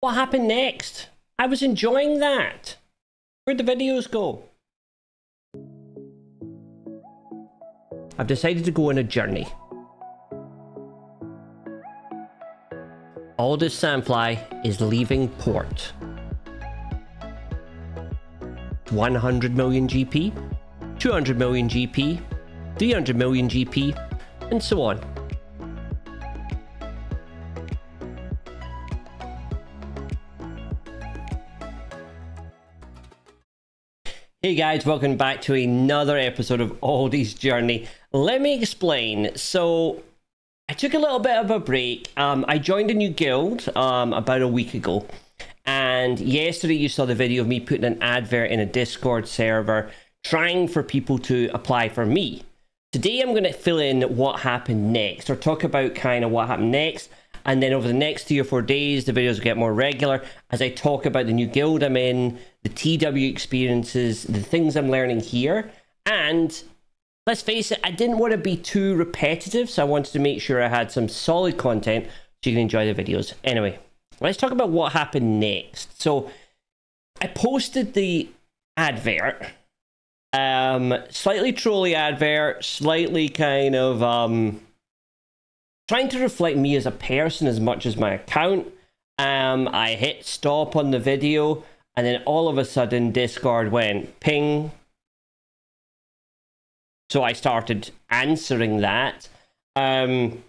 What happened next? I was enjoying that. Where'd the videos go? I've decided to go on a journey. Aldous Sandflys is leaving port. 100 million GP, 200 million GP, 300 million GP, and so on. Hey guys, welcome back to another episode of Aldy's Journey. Let me explain. So, I took a little bit of a break. I joined a new guild about a week ago. And yesterday you saw the video of me putting an advert in a Discord server, trying for people to apply for me. Today I'm going to fill in what happened next, or talk about kind of what happened next. And then over the next 3 or 4 days, the videos will get more regular as I talk about the new guild I'm in, the TW experiences, the things I'm learning here. And let's face it, I didn't want to be too repetitive, so I wanted to make sure I had some solid content so you can enjoy the videos. Anyway, let's talk about what happened next. So I posted the advert, slightly trolly advert, slightly kind of trying to reflect me as a person as much as my account. I hit stop on the video, and then all of a sudden Discord went ping. So I started answering that. And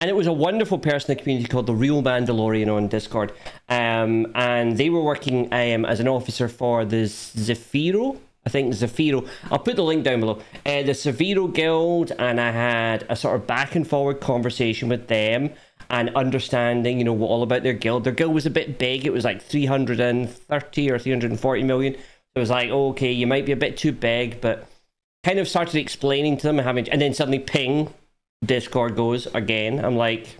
it was a wonderful person in the community called the Real Mandalorian on Discord. And they were working as an officer for the Zephyro. I think Zephyro. I'll put the link down below. The Zephyro Guild, and I had a sort of back and forward conversation with them and understanding, you know, all about their guild. Their guild was a bit big. It was like 330 or 340 million. So it was like, oh, okay, you might be a bit too big, but kind of started explaining to them and then suddenly ping, Discord goes again. I'm like,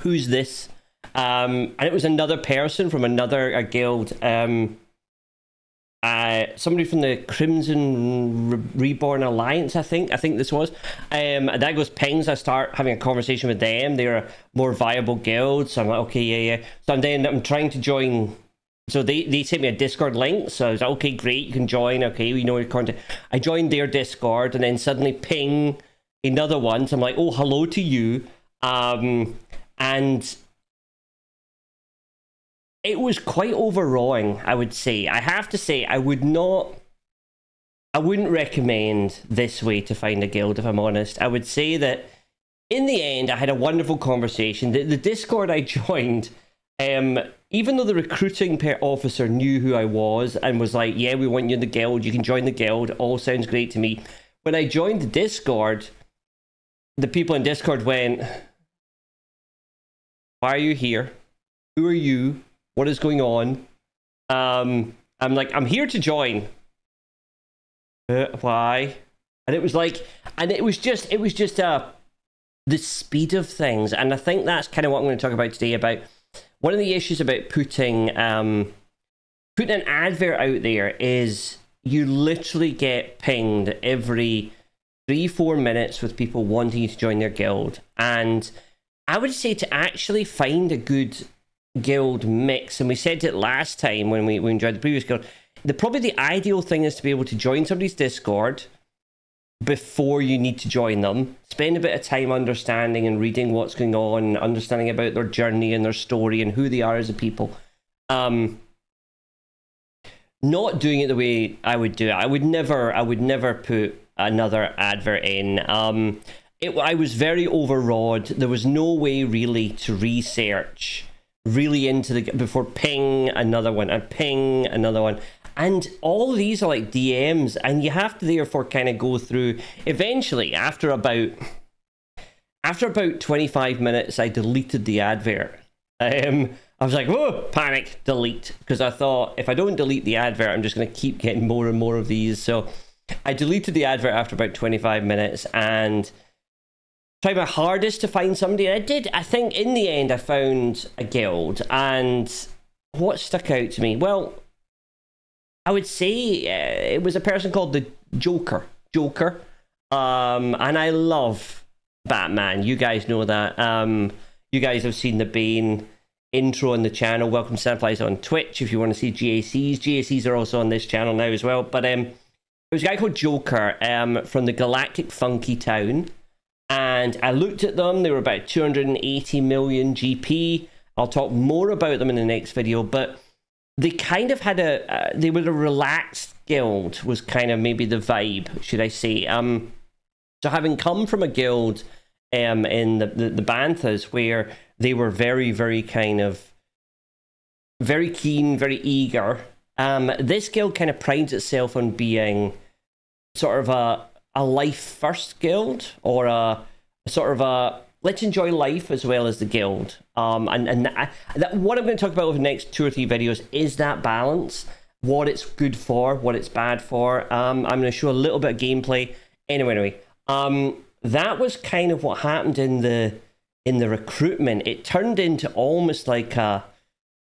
who's this? And it was another person from another guild. Somebody from the Crimson Reborn Alliance, I think this was. That goes pings. I start having a conversation with them. They're a more viable guild, so I'm like, okay, yeah. So I'm trying to join. So they sent me a Discord link, so I was like, okay, great, you can join. Okay, we know your content. I joined their Discord, and then suddenly ping another one. So I'm like, oh, hello to you, and it was quite overawing, I would say. I have to say, I wouldn't recommend this way to find a guild, if I'm honest. I would say that in the end, I had a wonderful conversation. The Discord I joined, even though the recruiting officer knew who I was and was like, yeah, we want you in the guild, you can join the guild, all sounds great to me. When I joined the Discord, the people in Discord went, why are you here? Who are you? What is going on? I'm like, I'm here to join. Why? And it was like, and it was just the speed of things. And I think that's kind of what I'm going to talk about today. About one of the issues about putting an advert out there is you literally get pinged every 3-4 minutes with people wanting you to join their guild. And I would say to actually find a good guild mix, and we said it last time when we enjoyed the previous guild, probably the ideal thing is to be able to join somebody's Discord before you need to join them, spend a bit of time understanding and reading what's going on, understanding about their journey and their story and who they are as a people. Not doing it the way I would do it. I would never put another advert in. I was very overawed. There was no way really to research really into the before ping another one and ping another one, and all these are like DMs, and you have to therefore kind of go through. Eventually, after about 25 minutes, I deleted the advert. I was like, oh, panic, delete, because I thought if I don't delete the advert, I'm just going to keep getting more and more of these. So I deleted the advert after about 25 minutes and tried my hardest to find somebody. And I did. I think in the end I found a guild, and what stuck out to me, well, I would say it was a person called the Joker. And I love Batman. You guys know that. You guys have seen the Bane intro on the channel. Welcome Sandflys on Twitch if you want to see GACs. GACs are also on this channel now as well. But it was a guy called Joker from the Galactic Funky Town. And I looked at them. They were about 280 million GP. I'll talk more about them in the next video. But they kind of had they were a relaxed guild, was kind of maybe the vibe, should I say. So having come from a guild in the Banthas, where they were very, very kind of very keen, very eager, this guild kind of prides itself on being sort of a life first guild, or a sort of a let's enjoy life as well as the guild. What I'm going to talk about over the next 2 or 3 videos is that balance, what it's good for, what it's bad for. I'm going to show a little bit of gameplay. Anyway, that was kind of what happened in the recruitment. It turned into almost like a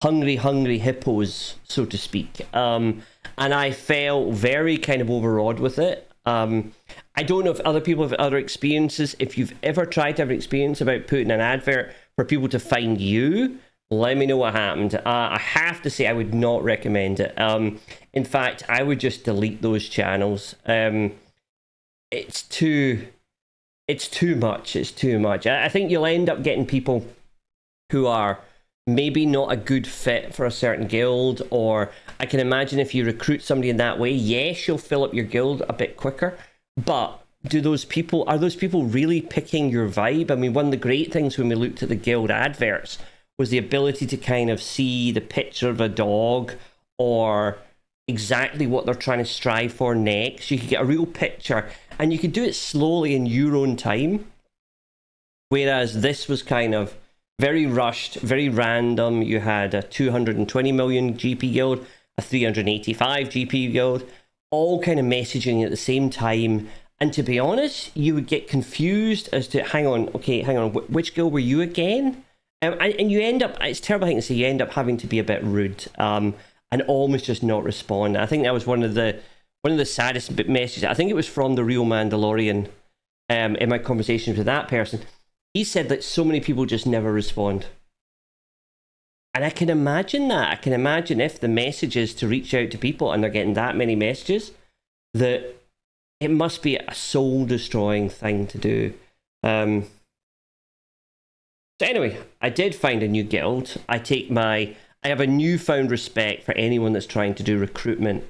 hungry hippos, so to speak. And I felt very kind of overawed with it. I don't know if other people have other experiences. If you've ever tried to have an experience about putting an advert for people to find you, let me know what happened. I have to say I would not recommend it. In fact, I would just delete those channels. It's too much. It's too much. I think you'll end up getting people who are maybe not a good fit for a certain guild, or I can imagine if you recruit somebody in that way, yes, you'll fill up your guild a bit quicker, but are those people really picking your vibe? I mean, one of the great things when we looked at the guild adverts was the ability to kind of see the picture of a dog, or exactly what they're trying to strive for next. You could get a real picture, and you could do it slowly in your own time, whereas this was kind of very rushed, very random. You had a 220 million GP guild, a 385 GP guild, all kind of messaging at the same time. And to be honest, you would get confused as to, hang on, which guild were you again? And you end up, it's a terrible thing to say, you end up having to be a bit rude and almost just not respond. I think that was one of the saddest messages. I think it was from the real Mandalorian in my conversations with that person. He said that so many people just never respond. And I can imagine that. I can imagine if the message is to reach out to people and they're getting that many messages, that it must be a soul-destroying thing to do. So anyway, I did find a new guild. I have a newfound respect for anyone that's trying to do recruitment,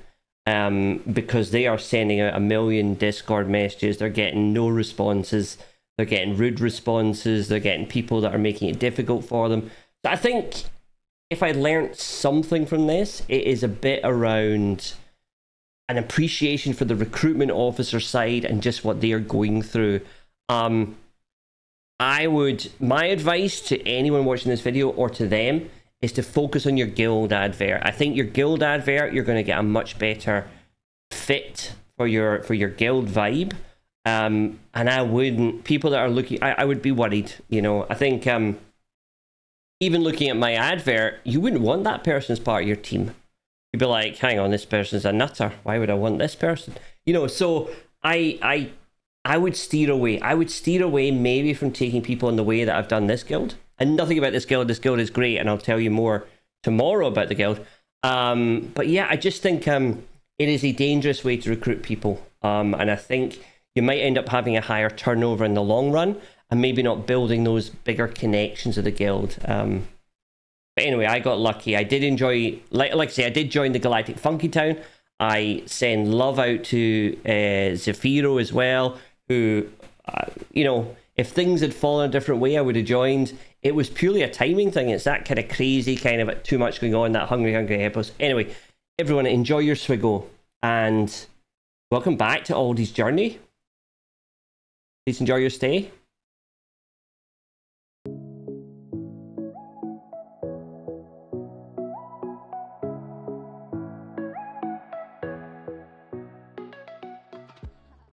because they are sending out 1 million Discord messages. They're getting no responses. They're getting rude responses. They're getting people that are making it difficult for them. So I think if I learned something from this, it is a bit around an appreciation for the recruitment officer side and just what they are going through. My advice to anyone watching this video, or to them, is to focus on your guild advert. I think your guild advert, you're going to get a much better fit for your guild vibe. And I wouldn't, people that are looking, I would be worried, you know. I think even looking at my advert, you wouldn't want that person as part of your team. You'd be like, hang on, this person's a nutter. Why would I want this person? You know, so I would steer away. I would steer away maybe from taking people in the way that I've done this guild. And nothing about this guild. This guild is great, and I'll tell you more tomorrow about the guild. But yeah, I just think it is a dangerous way to recruit people. And I think you might end up having a higher turnover in the long run, and maybe not building those bigger connections of the guild. But anyway, I got lucky. I did enjoy, like I say, I did join the Galactic Funky Town. I send love out to Zafiro as well, who, you know, if things had fallen a different way, I would have joined. It was purely a timing thing. It's that kind of crazy, kind of too much going on, that hungry hippos. Anyway, everyone, enjoy your swiggle, and welcome back to Aldy's Journey. Please enjoy your stay.